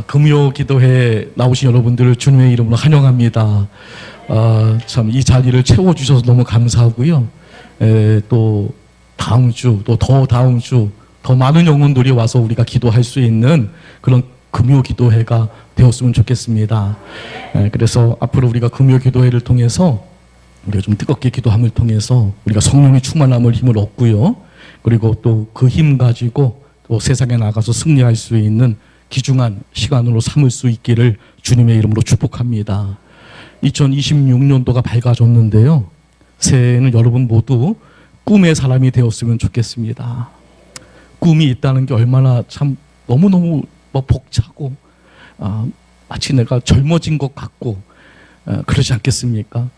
금요 기도회에 나오신 여러분들을 주님의 이름으로 환영합니다. 참 이 자리를 채워주셔서 너무 감사하고요. 또 다음 주, 또 더 다음 주, 더 많은 영혼들이 와서 우리가 기도할 수 있는 그런 금요 기도회가 되었으면 좋겠습니다. 그래서 앞으로 우리가 금요 기도회를 통해서 우리가 좀 뜨겁게 기도함을 통해서 우리가 성령의 충만함을 힘을 얻고요. 그리고 또 그 힘 가지고 또 세상에 나가서 승리할 수 있는 귀중한 시간으로 삼을 수 있기를 주님의 이름으로 축복합니다. 2026년도가 밝아졌는데요. 새해에는 여러분 모두 꿈의 사람이 되었으면 좋겠습니다. 꿈이 있다는 게 얼마나 참 너무너무 벅차고 마치 내가 젊어진 것 같고 그러지 않겠습니까?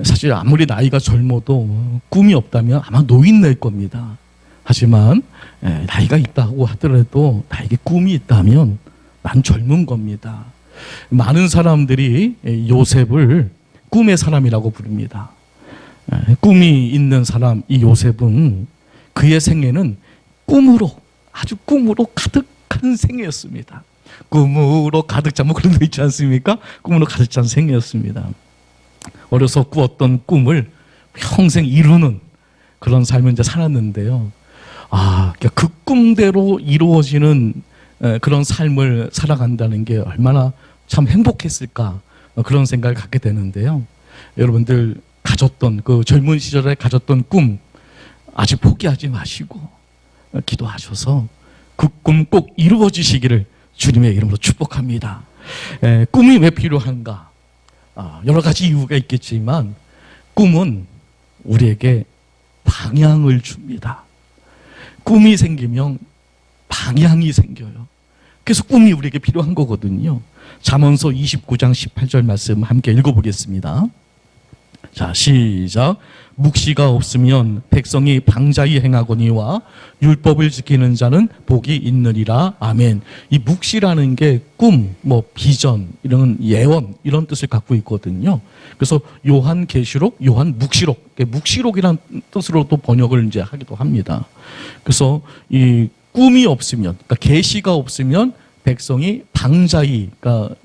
사실 아무리 나이가 젊어도 꿈이 없다면 아마 노인일 겁니다. 하지만 나이가 있다고 하더라도 나에게 꿈이 있다면 난 젊은 겁니다. 많은 사람들이 요셉을 꿈의 사람이라고 부릅니다. 꿈이 있는 사람, 이 요셉은 그의 생애는 꿈으로, 아주 꿈으로 가득한 생애였습니다. 꿈으로 가득 찬, 그런 거 있지 않습니까? 꿈으로 가득 찬 생애였습니다. 어려서 꾸었던 꿈을 평생 이루는 그런 삶을 이제 살았는데요. 그 꿈대로 이루어지는 그런 삶을 살아간다는 게 얼마나 참 행복했을까, 그런 생각을 갖게 되는데요. 여러분들 가졌던 그 젊은 시절에 가졌던 꿈 아직 포기하지 마시고 기도하셔서 그 꿈 꼭 이루어지시기를 주님의 이름으로 축복합니다. 꿈이 왜 필요한가? 여러 가지 이유가 있겠지만 꿈은 우리에게 방향을 줍니다. 꿈이 생기면 방향이 생겨요. 그래서 꿈이 우리에게 필요한 거거든요. 잠언서 29장 18절 말씀 함께 읽어보겠습니다. 자, 시작. 묵시가 없으면 백성이 방자히 행하거니와 율법을 지키는 자는 복이 있느니라. 아멘. 이 묵시라는 게 꿈, 비전, 이런 예언, 이런 뜻을 갖고 있거든요. 그래서 요한계시록, 요한묵시록, 묵시록이라는 뜻으로 또 번역을 이제 하기도 합니다. 그래서 이 꿈이 없으면, 그러니까 계시가 없으면 백성이 방자히, 그러니까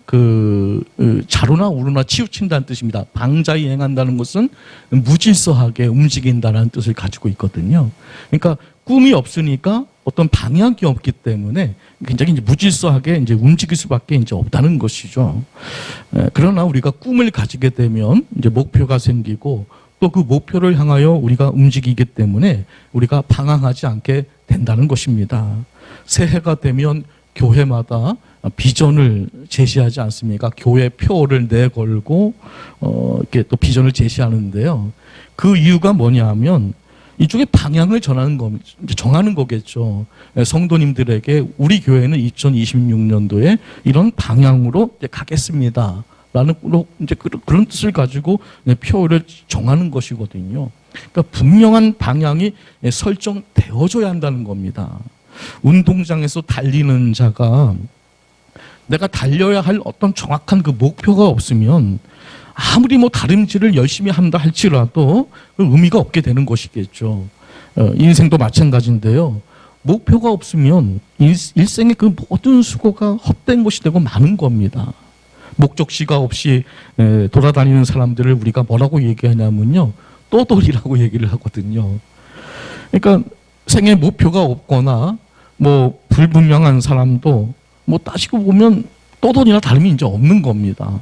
자루나 우루나 치우친다는 뜻입니다. 방자히 행한다는 것은 무질서하게 움직인다는 뜻을 가지고 있거든요. 그러니까 꿈이 없으니까 어떤 방향이 없기 때문에 굉장히 이제 무질서하게 이제 움직일 수밖에 이제 없다는 것이죠. 그러나 우리가 꿈을 가지게 되면 이제 목표가 생기고 또 그 목표를 향하여 우리가 움직이기 때문에 우리가 방황하지 않게 된다는 것입니다. 새해가 되면 교회마다 비전을 제시하지 않습니까? 교회 표를 내걸고 이렇게 또 비전을 제시하는데요. 그 이유가 뭐냐면 이쪽에 방향을 정하는 거겠죠. 성도님들에게 우리 교회는 2026년도에 이런 방향으로 가겠습니다. 라는 이제 그런 뜻을 가지고 표를 정하는 것이거든요. 그러니까 분명한 방향이 설정되어져야 한다는 겁니다. 운동장에서 달리는 자가 내가 달려야 할 어떤 정확한 그 목표가 없으면 아무리 다림질을 열심히 한다 할지라도 의미가 없게 되는 것이겠죠. 인생도 마찬가지인데요. 목표가 없으면 일생의 그 모든 수고가 헛된 것이 되고 마는 겁니다. 목적지가 없이 돌아다니는 사람들을 우리가 뭐라고 얘기하냐면요, 떠돌이라고 얘기를 하거든요. 그러니까 생애 목표가 없거나 불분명한 사람도 따지고 보면 떠돌이나 다름이 이제 없는 겁니다.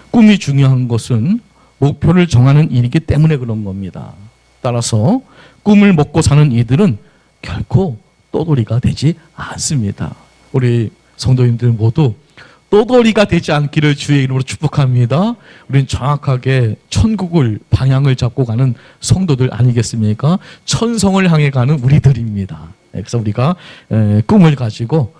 꿈이 중요한 것은 목표를 정하는 일이기 때문에 그런 겁니다. 따라서 꿈을 먹고 사는 이들은 결코 떠돌이가 되지 않습니다. 우리 성도님들 모두 떠돌이가 되지 않기를 주의 이름으로 축복합니다. 우리는 정확하게 천국을 방향을 잡고 가는 성도들 아니겠습니까? 천성을 향해 가는 우리들입니다. 그래서 우리가 꿈을 가지고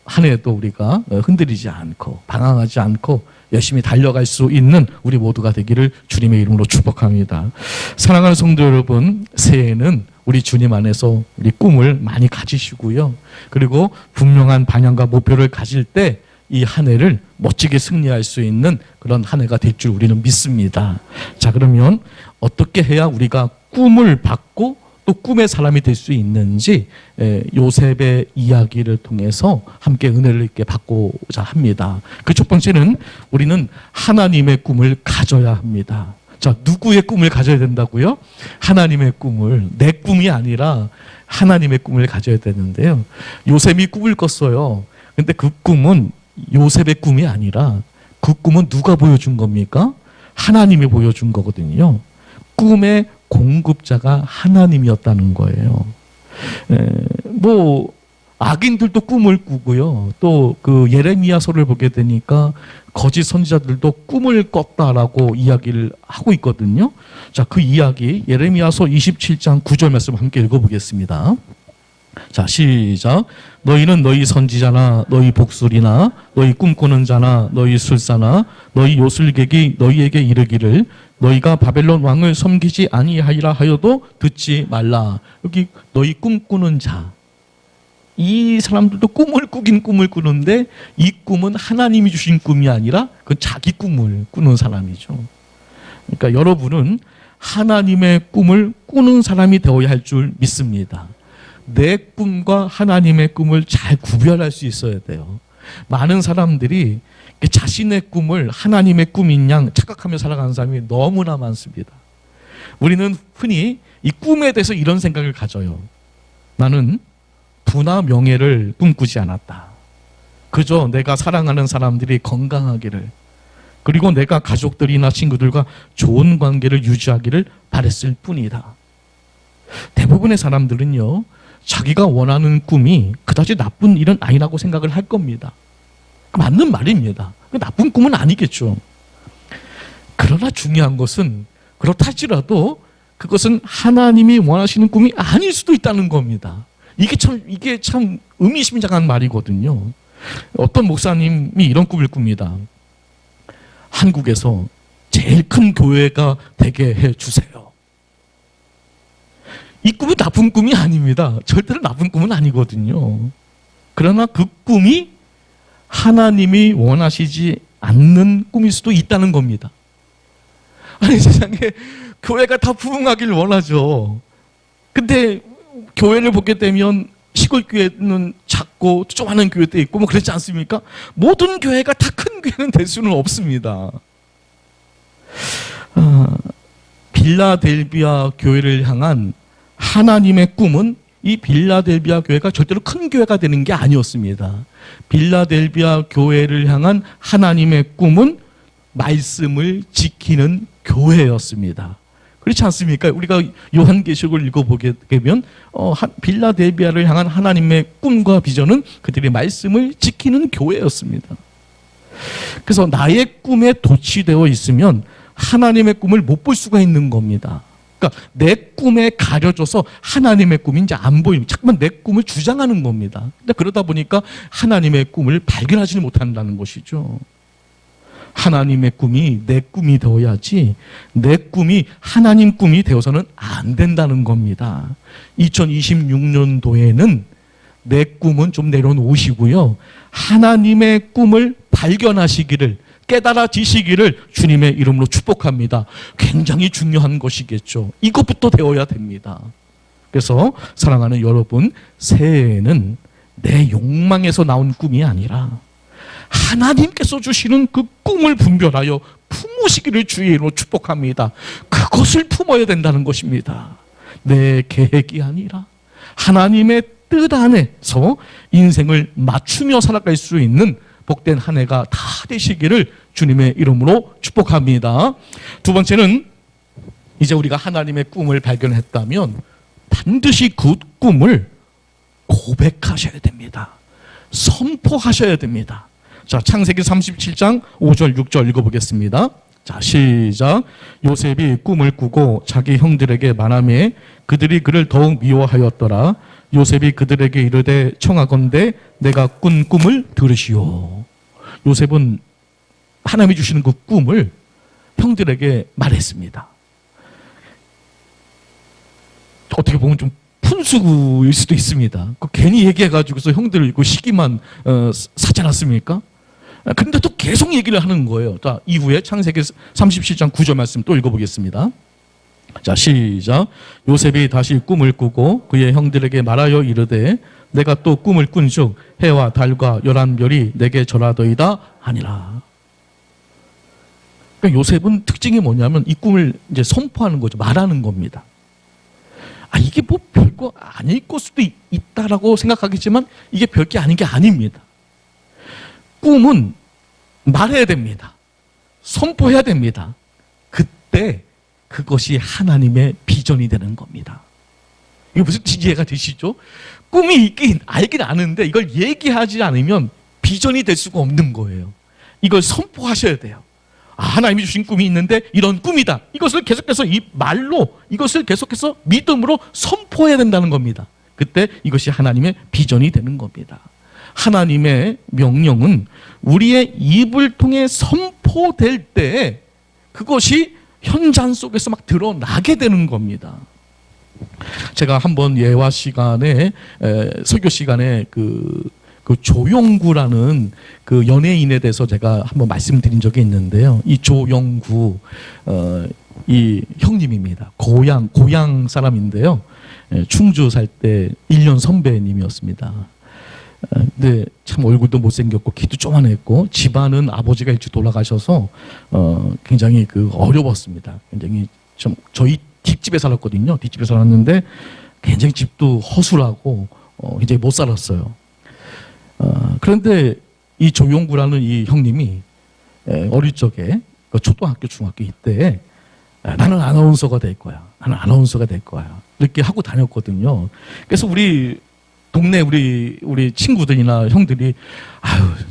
한 해도 우리가 흔들리지 않고 방황하지 않고 열심히 달려갈 수 있는 우리 모두가 되기를 주님의 이름으로 축복합니다. 사랑하는 성도 여러분, 새해에는 우리 주님 안에서 우리 꿈을 많이 가지시고요. 그리고 분명한 방향과 목표를 가질 때 이 한 해를 멋지게 승리할 수 있는 그런 한 해가 될 줄 우리는 믿습니다. 자, 그러면 어떻게 해야 우리가 꿈을 받고 또 꿈의 사람이 될 수 있는지 요셉의 이야기를 통해서 함께 은혜를 있게 받고자 합니다. 그 첫 번째는 우리는 하나님의 꿈을 가져야 합니다. 자, 누구의 꿈을 가져야 된다고요? 하나님의 꿈을. 내 꿈이 아니라 하나님의 꿈을 가져야 되는데요. 요셉이 꿈을 꿨어요. 근데 그 꿈은 요셉의 꿈이 아니라 그 꿈은 누가 보여준 겁니까? 하나님이 보여준 거거든요. 꿈의 공급자가 하나님이었다는 거예요. 악인들도 꿈을 꾸고요. 또 그 예레미야서를 보게 되니까 거짓 선지자들도 꿈을 꿨다라고 이야기를 하고 있거든요. 자, 그 이야기 예레미야서 27장 9절 말씀 함께 읽어보겠습니다. 자, 시작. 너희는 너희 선지자나 너희 복술이나 너희 꿈꾸는 자나 너희 술사나 너희 요술객이 너희에게 이르기를 너희가 바벨론 왕을 섬기지 아니하리라 하여도 듣지 말라. 여기 너희 꿈꾸는 자, 이 사람들도 꿈을 꾸는데 이 꿈은 하나님이 주신 꿈이 아니라 그 자기 꿈을 꾸는 사람이죠. 그러니까 여러분은 하나님의 꿈을 꾸는 사람이 되어야 할 줄 믿습니다. 내 꿈과 하나님의 꿈을 잘 구별할 수 있어야 돼요. 많은 사람들이 자신의 꿈을 하나님의 꿈인 양 착각하며 살아가는 사람이 너무나 많습니다. 우리는 흔히 이 꿈에 대해서 이런 생각을 가져요. 나는 부나 명예를 꿈꾸지 않았다. 그저 내가 사랑하는 사람들이 건강하기를, 그리고 내가 가족들이나 친구들과 좋은 관계를 유지하기를 바랬을 뿐이다. 대부분의 사람들은요, 자기가 원하는 꿈이 그다지 나쁜 일은 아니라고 생각을 할 겁니다. 맞는 말입니다. 나쁜 꿈은 아니겠죠. 그러나 중요한 것은 그렇다 할지라도 그것은 하나님이 원하시는 꿈이 아닐 수도 있다는 겁니다. 이게 참 의미심장한 말이거든요. 어떤 목사님이 이런 꿈을 꿉니다. 한국에서 제일 큰 교회가 되게 해주세요. 이 꿈은 나쁜 꿈이 아닙니다. 절대로 나쁜 꿈은 아니거든요. 그러나 그 꿈이 하나님이 원하시지 않는 꿈일 수도 있다는 겁니다. 아니, 세상에 교회가 다 부흥하길 원하죠. 근데 교회를 보게 되면 시골 교회는 작고 조그마한 교회도 있고 그렇지 않습니까? 모든 교회가 다 큰 교회는 될 수는 없습니다. 빌라델비아 교회를 향한 하나님의 꿈은 이 빌라델비아 교회가 절대로 큰 교회가 되는 게 아니었습니다. 빌라델비아 교회를 향한 하나님의 꿈은 말씀을 지키는 교회였습니다. 그렇지 않습니까? 우리가 요한계시록을 읽어보게 되면 빌라델비아를 향한 하나님의 꿈과 비전은 그들의 말씀을 지키는 교회였습니다. 그래서 나의 꿈에 도취되어 있으면 하나님의 꿈을 못 볼 수가 있는 겁니다. 그러니까 내 꿈에 가려져서 하나님의 꿈이 이제 안 보이고 자꾸만 내 꿈을 주장하는 겁니다. 근데 그러다 보니까 하나님의 꿈을 발견하지 못한다는 것이죠. 하나님의 꿈이 내 꿈이 되어야지 내 꿈이 하나님 꿈이 되어서는 안 된다는 겁니다. 2026년도에는 내 꿈은 좀 내려놓으시고요, 하나님의 꿈을 발견하시기를, 깨달아지시기를 주님의 이름으로 축복합니다. 굉장히 중요한 것이겠죠. 이것부터 되어야 됩니다. 그래서 사랑하는 여러분, 새해에는 내 욕망에서 나온 꿈이 아니라 하나님께서 주시는 그 꿈을 분별하여 품으시기를 주의 이름으로 축복합니다. 그것을 품어야 된다는 것입니다. 내 계획이 아니라 하나님의 뜻 안에서 인생을 맞추며 살아갈 수 있는 복된 한 해가 다 되시기를 주님의 이름으로 축복합니다. 두 번째는, 이제 우리가 하나님의 꿈을 발견했다면 반드시 그 꿈을 고백하셔야 됩니다. 선포하셔야 됩니다. 자, 창세기 37장 5절 6절 읽어보겠습니다. 자, 시작. 요셉이 꿈을 꾸고 자기 형들에게 말하매 그들이 그를 더욱 미워하였더라. 요셉이 그들에게 이르되 청하건대 내가 꾼 꿈을 들으시오. 요셉은 하나님이 주시는 그 꿈을 형들에게 말했습니다. 어떻게 보면 좀 푼수일 수도 있습니다. 괜히 얘기해가지고서 형들 시기만 사지 않았습니까? 그런데 또 계속 얘기를 하는 거예요. 자, 이후에 창세기 37장 9절 말씀 또 읽어보겠습니다. 자, 시작. 요셉이 다시 꿈을 꾸고 그의 형들에게 말하여 이르되 내가 또 꿈을 꾼즉 해와 달과 열한 별이 내게 절하더이다 하니라. 그러니까 요셉은 특징이 뭐냐면 이 꿈을 이제 선포하는 거죠. 말하는 겁니다. 이게 뭐 별거 아닐 걸 수도 있다라고 생각하겠지만 이게 별게 아닌 게 아닙니다. 꿈은 말해야 됩니다. 선포해야 됩니다. 그때 그것이 하나님의 비전이 되는 겁니다. 이게 무슨 이해가 되시죠? 꿈이 있긴 알긴 아는데 이걸 얘기하지 않으면 비전이 될 수가 없는 거예요. 이걸 선포하셔야 돼요. 하나님이 주신 꿈이 있는데 이런 꿈이다. 이것을 계속해서 이 말로 이것을 계속해서 믿음으로 선포해야 된다는 겁니다. 그때 이것이 하나님의 비전이 되는 겁니다. 하나님의 명령은 우리의 입을 통해 선포될 때 그것이 현장 속에서 막 드러나게 되는 겁니다. 제가 한번 예화 시간에 설교 시간에 그 조용구라는 그 연예인에 대해서 제가 한번 말씀드린 적이 있는데요. 이 조용구 이 형님입니다. 고향 사람인데요. 충주 살 때 1년 선배님이었습니다. 근데 참 얼굴도 못생겼고 키도 조만했고 집안은 아버지가 일찍 돌아가셔서 굉장히 어려웠습니다. 굉장히 좀 저희 뒷집에 살았거든요. 뒷집에 살았는데 굉장히 집도 허술하고 굉장히 못 살았어요. 그런데 이 조용구라는 이 형님이 어릴 적에 초등학교 중학교 이때 나는 아나운서가 될 거야. 나는 아나운서가 될 거야. 이렇게 하고 다녔거든요. 그래서 우리 동네 우리 친구들이나 형들이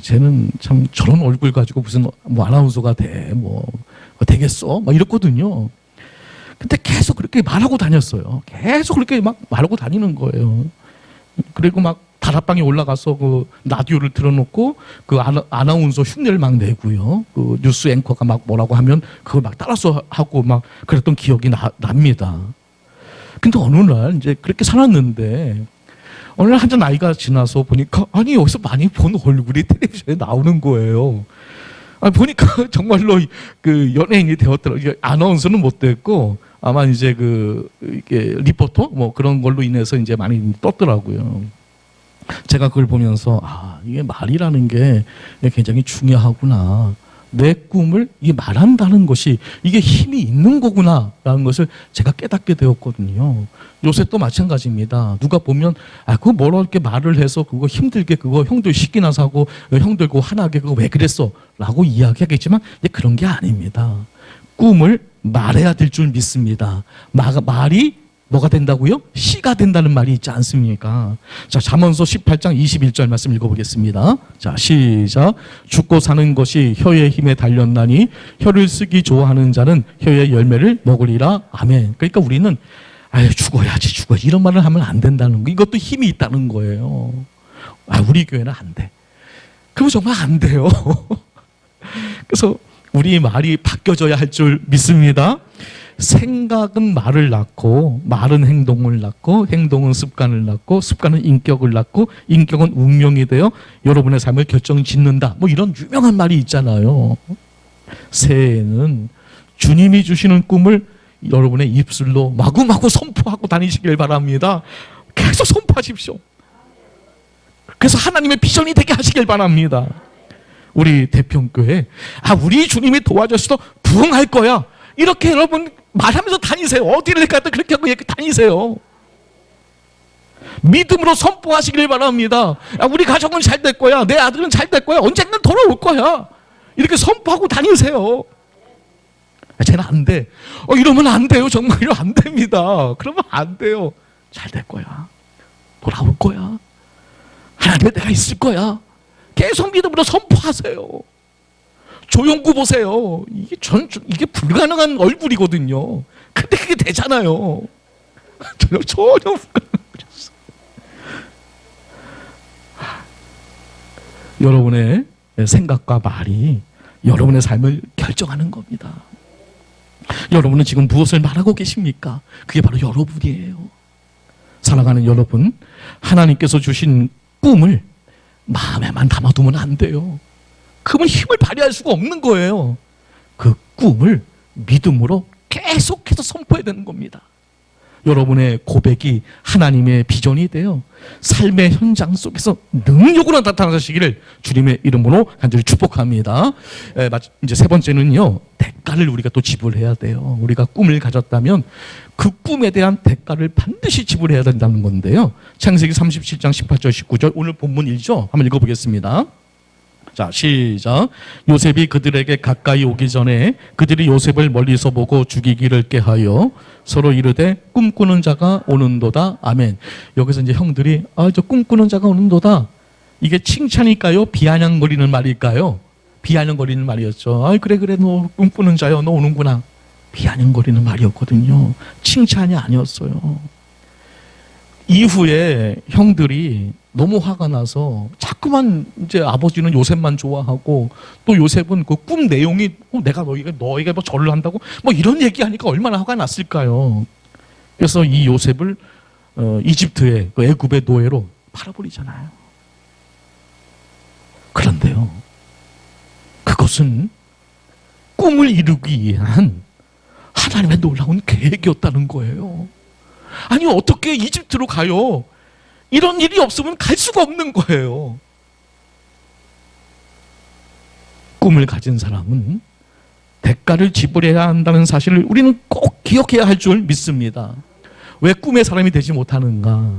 쟤는 참 저런 얼굴 가지고 무슨 뭐 아나운서가 되겠어? 막 이랬거든요. 근데 계속 그렇게 말하고 다녔어요. 계속 그렇게 막 말하고 다니는 거예요. 그리고 막 다락방에 올라가서 라디오를 틀어놓고 아나운서 흉내를 막 내고요. 뉴스 앵커가 막 뭐라고 하면 그걸 막 따라서 하고 막 그랬던 기억이 납니다. 근데 어느 날 이제 그렇게 살았는데 어느 날 한참 나이가 지나서 보니까 여기서 많이 본 얼굴이 텔레비전에 나오는 거예요. 보니까 정말로 연예인이 되었더라고요. 아나운서는 못 됐고 아마 이제 이게 리포터 뭐 그런 걸로 인해서 이제 많이 떴더라고요. 제가 그걸 보면서 이게 말이라는 게 굉장히 중요하구나. 내 꿈을 이게 말한다는 것이 이게 힘이 있는 거구나라는 것을 제가 깨닫게 되었거든요. 요셉도 마찬가지입니다. 누가 보면 그거 뭐라 이렇게 말을 해서 그거 힘들게 그거 형들 시키나 사고 형들 그거 화나게 그거 왜 그랬어? 라고 이야기하겠지만 그런 게 아닙니다. 꿈을 말해야 될 줄 믿습니다. 말이 뭐가 된다고요? 씨가 된다는 말이 있지 않습니까? 자, 잠언서 18장 21절 말씀 읽어보겠습니다. 자, 시작. 죽고 사는 것이 혀의 힘에 달렸나니 혀를 쓰기 좋아하는 자는 혀의 열매를 먹으리라. 아멘. 그러니까 우리는 죽어야지 이런 말을 하면 안 된다는 거. 이것도 힘이 있다는 거예요. 우리 교회는 안 돼. 그럼 정말 안 돼요. 그래서 우리 말이 바뀌어져야 할 줄 믿습니다. 생각은 말을 낳고 말은 행동을 낳고 행동은 습관을 낳고 습관은 인격을 낳고 인격은 운명이 되어 여러분의 삶을 결정짓는다. 뭐 이런 유명한 말이 있잖아요. 새해에는 주님이 주시는 꿈을 여러분의 입술로 마구마구 선포하고 다니시길 바랍니다. 계속 선포하십시오. 그래서 하나님의 비전이 되게 하시길 바랍니다. 우리 대평교회 우리 주님이 도와줘서 부흥할 거야. 이렇게 여러분 말하면서 다니세요. 어디를 가도 그렇게 하고 다니세요. 믿음으로 선포하시길 바랍니다. 우리 가족은 잘 될 거야. 내 아들은 잘 될 거야. 언젠간 돌아올 거야. 이렇게 선포하고 다니세요. 쟤는 안 돼. 이러면 안 돼요. 정말로 안 됩니다. 그러면 안 돼요. 잘 될 거야. 돌아올 거야. 하나님의 내가 있을 거야. 계속 믿음으로 선포하세요. 조용구 보세요. 이게 불가능한 얼굴이거든요. 근데 그게 되잖아요. 전혀 불가능하셨어요. 여러분의 생각과 말이 여러분의 삶을 결정하는 겁니다. 여러분은 지금 무엇을 말하고 계십니까? 그게 바로 여러분이에요. 사랑하는 여러분, 하나님께서 주신 꿈을 마음에만 담아두면 안 돼요. 그러면 힘을 발휘할 수가 없는 거예요. 그 꿈을 믿음으로 계속해서 선포해야 되는 겁니다. 여러분의 고백이 하나님의 비전이 되어 삶의 현장 속에서 능력으로 나타나시기를 주님의 이름으로 간절히 축복합니다. 이제 세 번째는요, 대가를 우리가 또 지불해야 돼요. 우리가 꿈을 가졌다면 그 꿈에 대한 대가를 반드시 지불해야 된다는 건데요. 창세기 37장 18절 19절 오늘 본문 1죠. 한번 읽어보겠습니다. 자, 시작. 요셉이 그들에게 가까이 오기 전에 그들이 요셉을 멀리서 보고 죽이기를 꾀하여 서로 이르되 꿈꾸는 자가 오는도다. 아멘. 여기서 이제 형들이 저 꿈꾸는 자가 오는도다. 이게 칭찬일까요? 비아냥거리는 말일까요? 비아냥거리는 말이었죠. 그래 너 꿈꾸는 자요. 너 오는구나. 비아냥거리는 말이었거든요. 칭찬이 아니었어요. 이후에 형들이 너무 화가 나서 자꾸만 이제 아버지는 요셉만 좋아하고 또 요셉은 그 꿈 내용이 내가 너희가 뭐 절을 한다고 뭐 이런 얘기하니까 얼마나 화가 났을까요? 그래서 이 요셉을 이집트의 그 애굽의 노예로 팔아버리잖아요. 그런데요, 그것은 꿈을 이루기 위한 하나님의 놀라운 계획이었다는 거예요. 아니 어떻게 이집트로 가요? 이런 일이 없으면 갈 수가 없는 거예요. 꿈을 가진 사람은 대가를 지불해야 한다는 사실을 우리는 꼭 기억해야 할 줄 믿습니다. 왜 꿈의 사람이 되지 못하는가?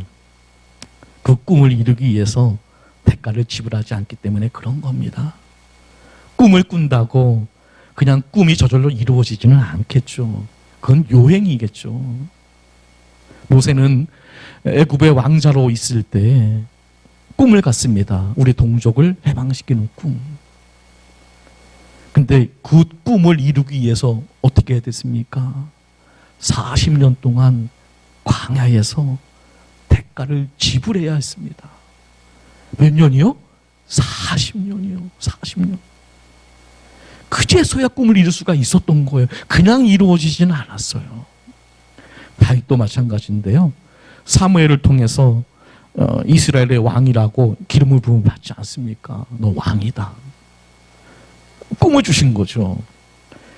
그 꿈을 이루기 위해서 대가를 지불하지 않기 때문에 그런 겁니다. 꿈을 꾼다고 그냥 꿈이 저절로 이루어지지는 않겠죠. 그건 요행이겠죠. 모세는 애굽의 왕자로 있을 때 꿈을 꿨습니다. 우리 동족을 해방시키는 꿈. 근데 그 꿈을 이루기 위해서 어떻게 해야 됐습니까? 40년 동안 광야에서 대가를 지불해야 했습니다. 몇 년이요? 40년이요. 40년. 그제서야 꿈을 이룰 수가 있었던 거예요. 그냥 이루어지지는 않았어요. 다윗도 마찬가지인데요. 사무엘을 통해서 이스라엘의 왕이라고 기름을 부음 받지 않습니까? 너 왕이다. 꿈을 주신 거죠.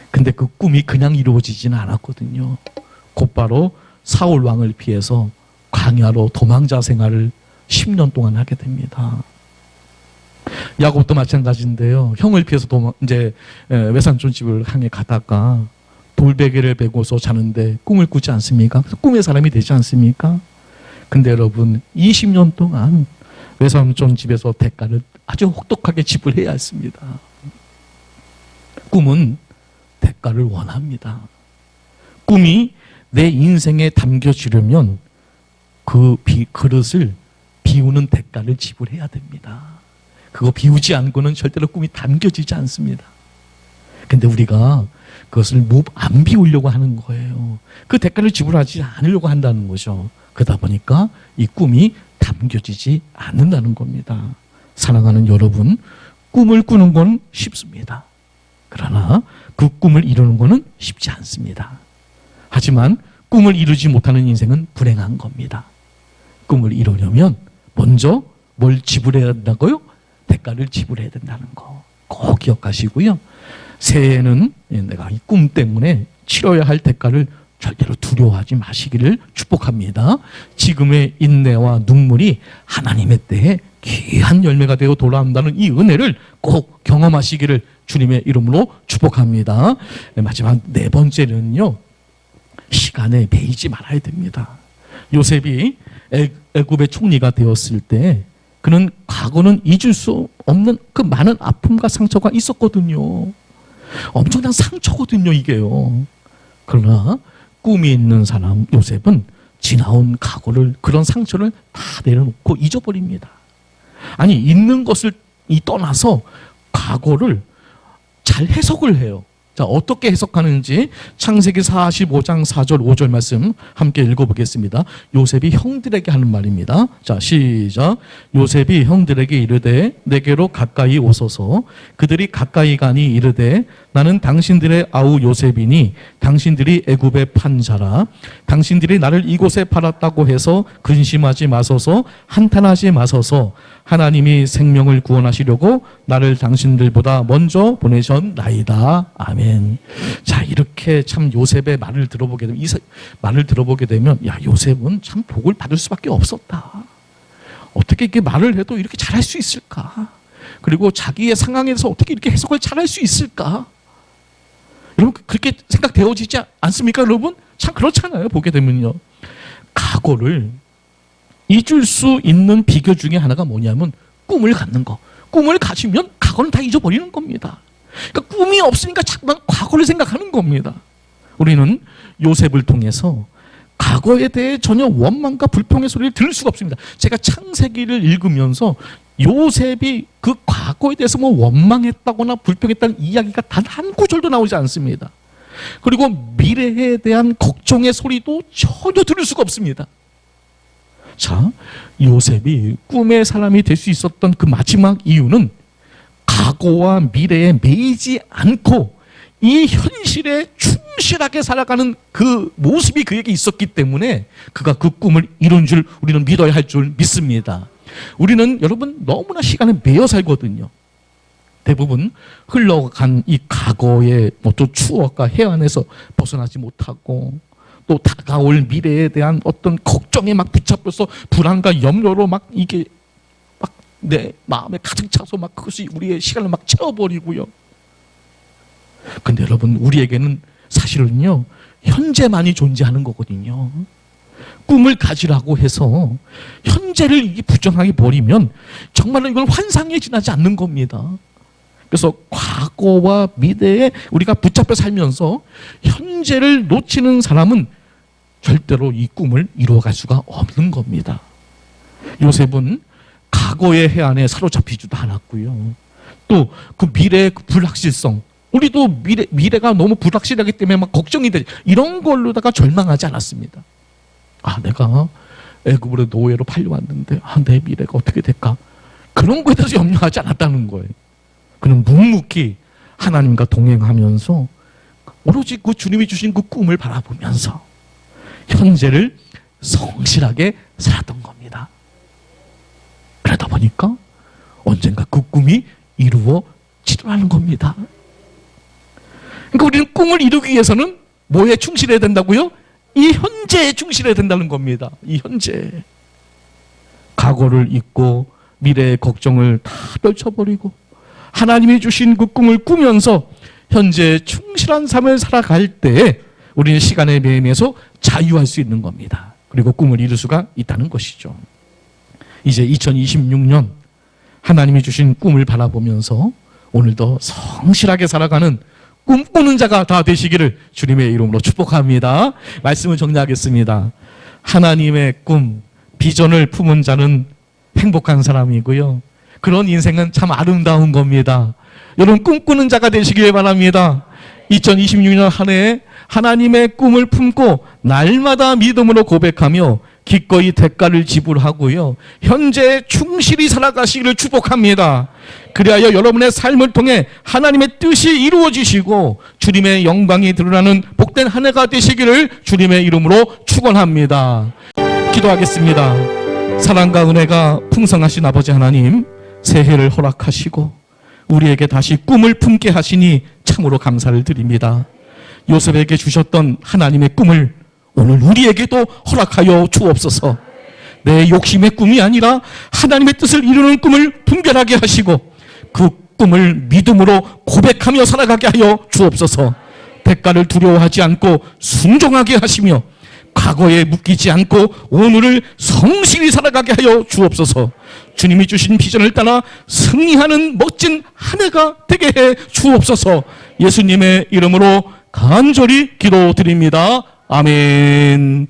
근데 그 꿈이 그냥 이루어지지는 않았거든요. 곧바로 사울 왕을 피해서 광야로 도망자 생활을 10년 동안 하게 됩니다. 야곱도 마찬가지인데요. 형을 피해서 이제 외삼촌 집을 향해 가다가 돌베개를 베고서 자는데 꿈을 꾸지 않습니까? 꿈의 사람이 되지 않습니까? 근데 여러분 20년 동안 외삼촌 집에서 대가를 아주 혹독하게 지불해야 했습니다. 꿈은 대가를 원합니다. 꿈이 내 인생에 담겨지려면 그 그릇을 비우는 대가를 지불해야 됩니다. 그거 비우지 않고는 절대로 꿈이 담겨지지 않습니다. 근데 우리가 그것을 안 비우려고 하는 거예요. 그 대가를 지불하지 않으려고 한다는 거죠. 그러다 보니까 이 꿈이 담겨지지 않는다는 겁니다. 사랑하는 여러분, 꿈을 꾸는 건 쉽습니다. 그러나 그 꿈을 이루는 것은 쉽지 않습니다. 하지만 꿈을 이루지 못하는 인생은 불행한 겁니다. 꿈을 이루려면 먼저 뭘 지불해야 된다고요? 대가를 지불해야 된다는 거 꼭 기억하시고요. 새해에는 내가 이 꿈 때문에 치러야 할 대가를 절대로 두려워하지 마시기를 축복합니다. 지금의 인내와 눈물이 하나님의 때에 귀한 열매가 되어 돌아온다는 이 은혜를 꼭 경험하시기를 주님의 이름으로 축복합니다. 마지막 네 번째는요, 시간에 매이지 말아야 됩니다. 요셉이 애굽의 총리가 되었을 때 그는 과거는 잊을 수 없는 그 많은 아픔과 상처가 있었거든요. 엄청난 상처거든요, 이게요. 그러나 꿈이 있는 사람 요셉은 지나온 과거를, 그런 상처를 다 내려놓고 잊어버립니다. 아니, 있는 것을 떠나서 과거를 잘 해석을 해요. 자, 어떻게 해석하는지 창세기 45장 4절 5절 말씀 함께 읽어보겠습니다. 요셉이 형들에게 하는 말입니다. 자, 시작. 요셉이 형들에게 이르되 내게로 가까이 오소서. 그들이 가까이 가니 이르되 나는 당신들의 아우 요셉이니 당신들이 애굽에 판 자라. 당신들이 나를 이곳에 팔았다고 해서 근심하지 마소서, 한탄하지 마소서. 하나님이 생명을 구원하시려고 나를 당신들보다 먼저 보내셨나이다. 아멘. 자, 이렇게 참 요셉의 말을 들어보게 되면, 말을 들어보게 되면, 야, 요셉은 참 복을 받을 수밖에 없었다. 어떻게 이렇게 말을 해도 이렇게 잘할 수 있을까? 그리고 자기의 상황에 대해서 어떻게 이렇게 해석을 잘할 수 있을까? 여러분, 그렇게 생각되어지지 않습니까, 여러분? 참 그렇잖아요, 보게 되면요. 과거를 잊을 수 있는 비결 중에 하나가 뭐냐면 꿈을 갖는 거. 꿈을 가지면 과거는 다 잊어버리는 겁니다. 그러니까 꿈이 없으니까 자꾸만 과거를 생각하는 겁니다. 우리는 요셉을 통해서 과거에 대해 전혀 원망과 불평의 소리를 들을 수가 없습니다. 제가 창세기를 읽으면서 요셉이 그 과거에 대해서 뭐 원망했다거나 불평했다는 이야기가 단 한 구절도 나오지 않습니다. 그리고 미래에 대한 걱정의 소리도 전혀 들을 수가 없습니다. 자, 요셉이 꿈의 사람이 될 수 있었던 그 마지막 이유는 과거와 미래에 매이지 않고 이 현실에 충실하게 살아가는 그 모습이 그에게 있었기 때문에 그가 그 꿈을 이룬 줄 우리는 믿어야 할 줄 믿습니다. 우리는 여러분 너무나 시간에 매여 살거든요. 대부분 흘러간 이 과거의 어떤 추억과 해안에서 벗어나지 못하고 또 다가올 미래에 대한 어떤 걱정에 막 붙잡혀서 불안과 염려로 막 이게 막 내 마음에 가득 차서 막 그것이 우리의 시간을 막 채워버리고요. 근데 여러분, 우리에게는 사실은요, 현재만이 존재하는 거거든요. 꿈을 가지라고 해서 현재를 이게 부정하게 버리면 정말로 이건 환상에 지나지 않는 겁니다. 그래서 과거와 미래에 우리가 붙잡혀 살면서 현재를 놓치는 사람은 절대로 이 꿈을 이루어갈 수가 없는 겁니다. 요셉은 과거의 해안에 사로잡히지도 않았고요. 또 그 미래의 그 불확실성, 우리도 미래가 너무 불확실하기 때문에 막 걱정이 되지, 이런 걸로다가 절망하지 않았습니다. 아, 내가 애굽으로 노예로 팔려왔는데 내 미래가 어떻게 될까? 그런 거에 대해서 염려하지 않았다는 거예요. 그는 묵묵히 하나님과 동행하면서 오로지 그 주님이 주신 그 꿈을 바라보면서 현재를 성실하게 살았던 겁니다. 그러다 보니까 언젠가 그 꿈이 이루어지더라는 겁니다. 그러니까 우리는 꿈을 이루기 위해서는 뭐에 충실해야 된다고요? 이 현재에 충실해야 된다는 겁니다. 이 현재. 과거를 잊고 미래의 걱정을 다 떨쳐버리고 하나님이 주신 그 꿈을 꾸면서 현재에 충실한 삶을 살아갈 때 우리는 시간의 매임에서 자유할 수 있는 겁니다. 그리고 꿈을 이룰 수가 있다는 것이죠. 이제 2026년 하나님이 주신 꿈을 바라보면서 오늘도 성실하게 살아가는 꿈꾸는 자가 다 되시기를 주님의 이름으로 축복합니다. 말씀을 정리하겠습니다. 하나님의 꿈, 비전을 품은 자는 행복한 사람이고요. 그런 인생은 참 아름다운 겁니다. 여러분, 꿈꾸는 자가 되시길 바랍니다. 2026년 한 해에 하나님의 꿈을 품고 날마다 믿음으로 고백하며 기꺼이 대가를 지불하고요, 현재에 충실히 살아가시기를 축복합니다. 그리하여 여러분의 삶을 통해 하나님의 뜻이 이루어지시고 주님의 영광이 드러나는 복된 한 해가 되시기를 주님의 이름으로 축원합니다. 기도하겠습니다. 사랑과 은혜가 풍성하신 아버지 하나님, 새해를 허락하시고 우리에게 다시 꿈을 품게 하시니 참으로 감사를 드립니다. 요셉에게 주셨던 하나님의 꿈을 오늘 우리에게도 허락하여 주옵소서. 내 욕심의 꿈이 아니라 하나님의 뜻을 이루는 꿈을 분별하게 하시고 그 꿈을 믿음으로 고백하며 살아가게 하여 주옵소서. 대가를 두려워하지 않고 순종하게 하시며 과거에 묶이지 않고 오늘을 성실히 살아가게 하여 주옵소서. 주님이 주신 비전을 따라 승리하는 멋진 한 해가 되게 해 주옵소서. 예수님의 이름으로 간절히 기도드립니다. 아멘.